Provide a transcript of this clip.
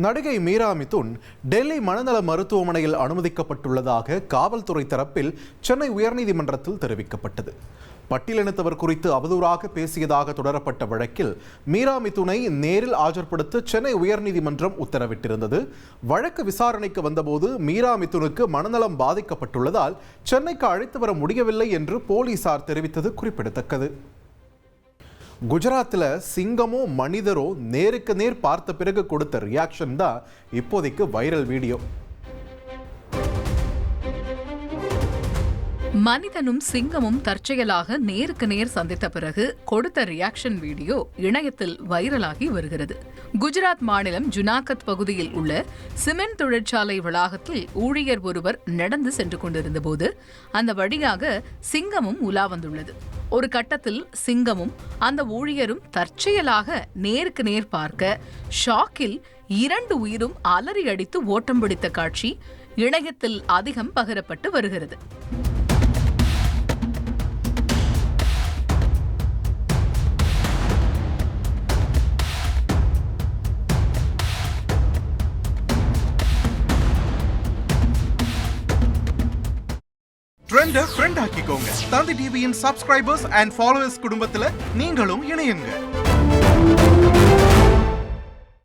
நடிகை மீரா மிதுன் டெல்லி மனநல மருத்துவமனையில் அனுமதிக்கப்பட்டுள்ளதாக காவல்துறை தரப்பில் சென்னை உயர்நீதிமன்றத்தில் தெரிவிக்கப்பட்டது. பட்டியலினத்தவர் குறித்து அவதூறாக பேசியதாக தொடரப்பட்ட வழக்கில் மீரா மிதுனை நேரில் ஆஜர்படுத்த சென்னை உயர்நீதிமன்றம் உத்தரவிட்டிருந்தது. வழக்கு விசாரணைக்கு வந்தபோது மீரா மிதுனுக்கு மனநலம் பாதிக்கப்பட்டுள்ளதால் சென்னைக்கு அழைத்து வர முடியவில்லை என்று போலீசார் தெரிவித்தது குறிப்பிடத்தக்கது. குஜராத்தில் சிங்கமோ மனிதரோ நேருக்கு நேர் பார்த்த பிறகு கொடுத்த ரியாக்ஷன் தான் இப்போதைக்கு வைரல் வீடியோ. மனிதனும் சிங்கமும் தற்செயலாக நேருக்கு நேர் சந்தித்த பிறகு கொடுத்த ரியாக்ஷன் வீடியோ இணையத்தில் வைரலாகி வருகிறது. குஜராத் மாநிலம் ஜுனாகத் பகுதியில் உள்ள சிமெண்ட் தொழிற்சாலை வளாகத்தில் ஊழியர் ஒருவர் நடந்து சென்று கொண்டிருந்த போது அந்த வழியாக சிங்கமும் உலா வந்துள்ளது. ஒரு கட்டத்தில் சிங்கமும் அந்த ஊழியரும் தற்செயலாக நேருக்கு நேர் பார்க்க ஷாக்கில் இரண்டு உயிரும் அலறி அடித்து ஓட்டம் பிடித்த காட்சி இணையத்தில் அதிகம் பகிரப்பட்டு வருகிறது. ஃப்ரெண்ட் ஆக்கிக்கோங்க. தந்தி டிவியின் சப்ஸ்கிரைபர்ஸ் அண்ட் ஃபாலோவர்ஸ் குடும்பத்துல நீங்களும் இணையுங்க.